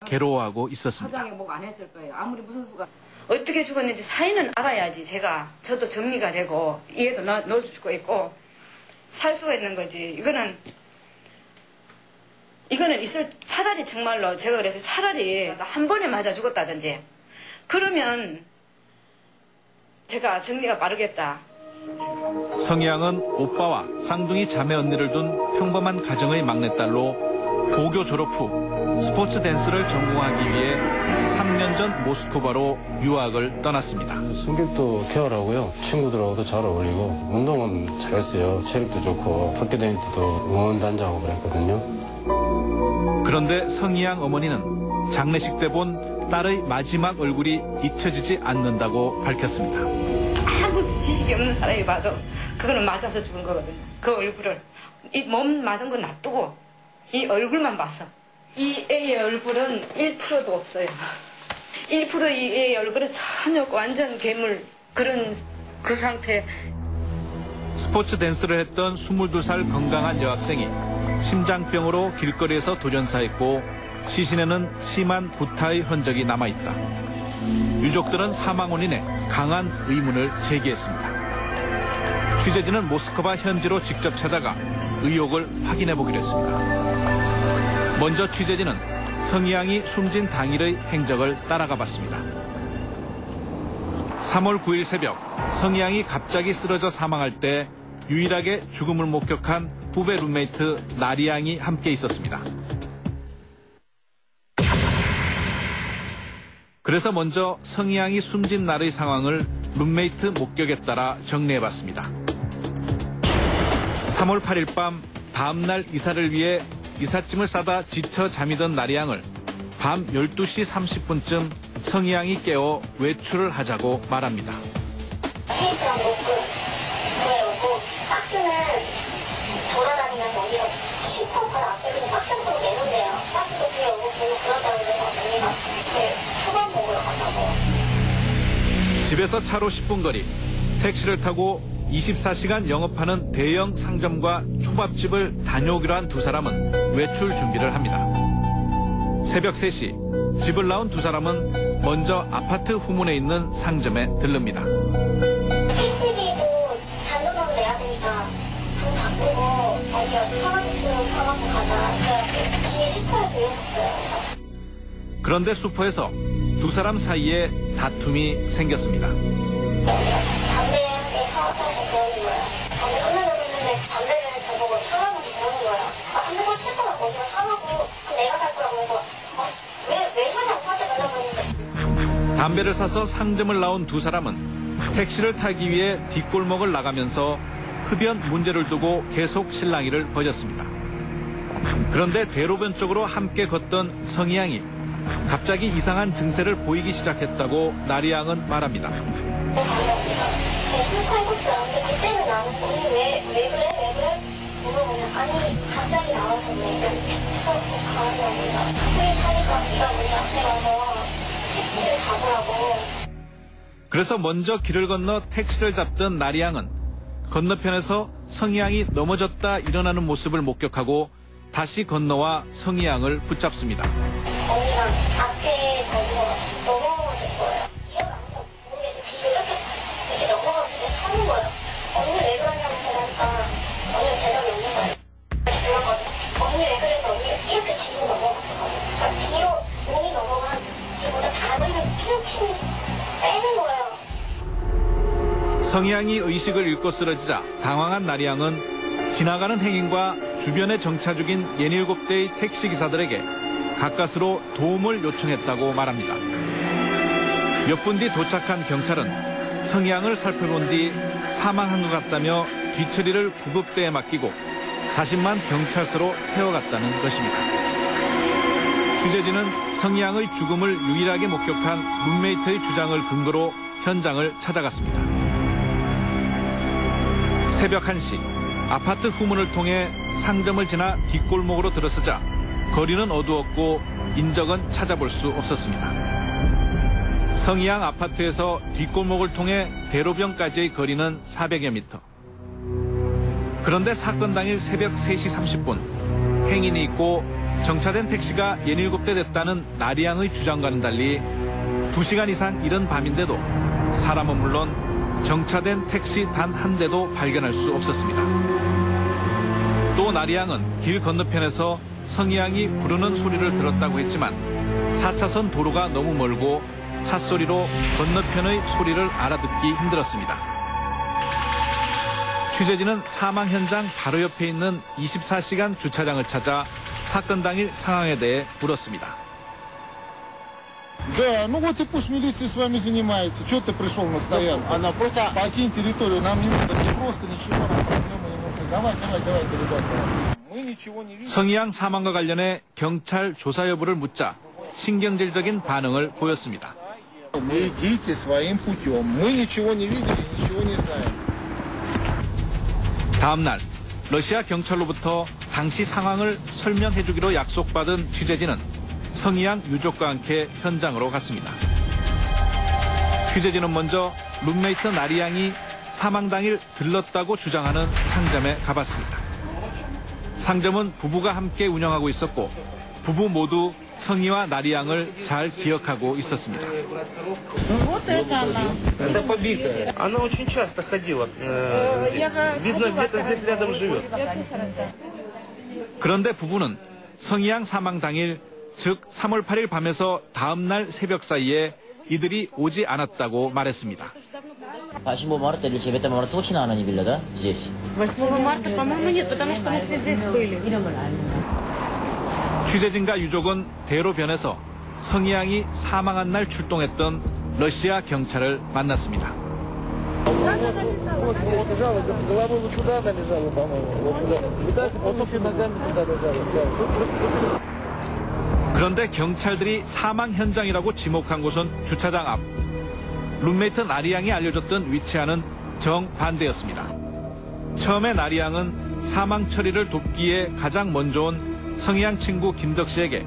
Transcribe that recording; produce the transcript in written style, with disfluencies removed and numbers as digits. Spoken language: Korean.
괴로워하고 있었습니다. 사장이 목 안 했을 거예요. 아무리 무슨 수가 어떻게 죽었는지 사인은 알아야지 저도 정리가 되고 이해도 넣을 수가 있고 살 수가 있는 거지. 이거는 차라리 정말로 제가 그래서 차라리 한 번에 맞아 죽었다든지 그러면 제가 정리가 빠르겠다. 성희양은 오빠와 쌍둥이 자매 언니를 둔 평범한 가정의 막내딸로 고교 졸업 후 스포츠 댄스를 전공하기 위해 3년 전 모스크바로 유학을 떠났습니다. 성격도 쾌활하고요. 친구들하고도 잘 어울리고 운동은 잘했어요. 체력도 좋고 학교 다닐 때도 응원단장하고 그랬거든요. 그런데 성희양 어머니는 장례식 때 본 딸의 마지막 얼굴이 잊혀지지 않는다고 밝혔습니다. 아무 지식이 없는 사람이 봐도 그거는 맞아서 죽은 거거든요. 그 얼굴을 이 몸 맞은 건 놔두고 이 얼굴만 봐서 이 애의 얼굴은 1%도 없어요. 1% 이 애의 얼굴은 전혀 없고 완전 괴물 그런 그 상태. 스포츠 댄스를 했던 22살 건강한 여학생이 심장병으로 길거리에서 돌연사했고 시신에는 심한 구타의 흔적이 남아있다. 유족들은 사망 원인에 강한 의문을 제기했습니다. 취재진은 모스크바 현지로 직접 찾아가 의혹을 확인해보기로 했습니다. 먼저 취재진은 성희양이 숨진 당일의 행적을 따라가 봤습니다. 3월 9일 새벽 성희양이 갑자기 쓰러져 사망할 때 유일하게 죽음을 목격한 후배 룸메이트 나리양이 함께 있었습니다. 그래서 먼저 성희양이 숨진 날의 상황을 룸메이트 목격에 따라 정리해봤습니다. 3월 8일 밤 다음날 이사를 위해 이삿짐을 싸다 지쳐 잠이 든 나리양을 밤 12시 30분쯤 성희양이 깨워 외출을 하자고 말합니다. 테이프랑 로프 구해오고 박스는 돌아다니면서 언니가 슈퍼카를 앞에 그냥 박스 같은 거 내놓은대요. 박스도 구해오고 그러자고 그래서 언니가 이제 초밥 먹으러 가자고. 집에서 차로 10분 거리 택시를 타고 24시간 영업하는 대형 상점과 초밥집을 다녀오기로 한 두 사람은 외출 준비를 합니다. 새벽 3시 집을 나온 두 사람은 먼저 아파트 후문에 있는 상점에 들릅니다. 택시비도 잔돈으로 내야 되니까 돈 바꾸고 언니가 사과주스로 사갖고 가자. 그래갖고 뒤에 슈퍼에 들렸었어요. 그런데 슈퍼에서 두 사람 사이에 다툼이 생겼습니다. 담배 사자고 그러는 거야. 담배 끝내려고 했는데 담배를 저보고 사라면서 그러는 거야. 아 담배 살 거라고 언니가 사라고 그럼 내가 살 거라고 해서 왜 사냐고 사지 말라고 했는데. 담배를 사서 상점을 나온 두 사람은 택시를 타기 위해 뒷골목을 나가면서 흡연 문제를 두고 계속 실랑이를 벌였습니다. 그런데 대로변 쪽으로 함께 걷던 성희양이 갑자기 이상한 증세를 보이기 시작했다고 나리양은 말합니다. 술 사셨어요. 근데 그때는 나는 언니 왜 그래? 물어보면 아니 갑자기 나와서 가는 언니가 술이 차니까 네가 우리 앞에 가서 택시를 잡으라고. 그래서 먼저 길을 건너 택시를 잡던 나리양은 건너편에서 성희양이 넘어졌다 일어나는 모습을 목격하고 다시 건너와 성희양을 붙잡습니다. 언니가 앞에 넘어진 거예요. 일어나면서 모르겠는데 뒤로 이렇게 넘어가고 그냥 서는 거예요. 언니 왜 그러냐면서 그러니까 언니가 대답이 없는 거예요. 불렀거든요. 언니 왜 그랬는데 언니 이렇게 뒤로 넘어갔었거든요. 그러니까 뒤로 몸이 넘어간 게보다 다리를 쭉 빼는 거예요. 성희양이 의식을 잃고 쓰러지자 당황한 나리양은 지나가는 행인과 주변에 정차 중인 67대의 택시기사들에게 가까스로 도움을 요청했다고 말합니다. 몇 분 뒤 도착한 경찰은 성희양을 살펴본 뒤 사망한 것 같다며 뒤처리를 구급대에 맡기고 자신만 경찰서로 태워갔다는 것입니다. 취재진은 성희양의 죽음을 유일하게 목격한 룸메이트의 주장을 근거로 현장을 찾아갔습니다. 새벽 1시 아파트 후문을 통해 상점을 지나 뒷골목으로 들어서자 거리는 어두웠고 인적은 찾아볼 수 없었습니다. 성희양 아파트에서 뒷골목을 통해 대로변까지의 거리는 400여 미터. 그런데 사건 당일 새벽 3시 30분 행인이 있고 정차된 택시가 67대 됐다는 나리양의 주장과는 달리 2시간 이상 이른 밤인데도 사람은 물론 정차된 택시 단 한 대도 발견할 수 없었습니다. 또 나리양은 길 건너편에서 성희양이 부르는 소리를 들었다고 했지만 4차선 도로가 너무 멀고 찻소리로 건너편의 소리를 알아듣기 힘들었습니다. 취재진은 사망 현장 바로 옆에 있는 24시간 주차장을 찾아 사건 당일 상황에 대해 물었습니다. Да, ну вот и пусть милиция с вами занимается. Чего ты пришел на стоянку? Она просто покинь территорию, нам не надо, не просто ничего, нам проблемы не нужны. Давай, ребята. Мы ничего не видим. 성희양 사망과 관련해 경찰 조사 여부를 묻자 신경질적인 반응을 보였습니다. Вы идите своим путем. Мы ничего не видели, ничего не знаем. 다음 날 러시아 경찰로부터 당시 상황을 설명해주기로 약속받은 취재진은 성희양 유족과 함께 현장으로 갔습니다. 취재진은 먼저 룸메이트 나리양이 사망 당일 들렀다고 주장하는 상점에 가봤습니다. 상점은 부부가 함께 운영하고 있었고 부부 모두 성희와 나리양을 잘 기억하고 있었습니다. Это побитая. Она очень часто ходила здесь. Видно, где-то здесь рядом живет. 그런데 부부는 성희양 사망 당일, 즉 3월 8일 밤에서 다음 날 새벽 사이에 이들이 오지 않았다고 말했습니다. 8 марта или 9 марта точно она не была, да? Здесь? 8 марта, по-моему, нет, потому что мы все здесь были. 취재진과 유족은 대로 변해서 성희양이 사망한 날 출동했던 러시아 경찰을 만났습니다. 그런데 경찰들이 사망 현장이라고 지목한 곳은 주차장 앞. 룸메이트 나리양이 알려줬던 위치와는 정반대였습니다. 처음에 나리양은 사망 처리를 돕기에 가장 먼저 온 성희양 친구 김덕 씨에게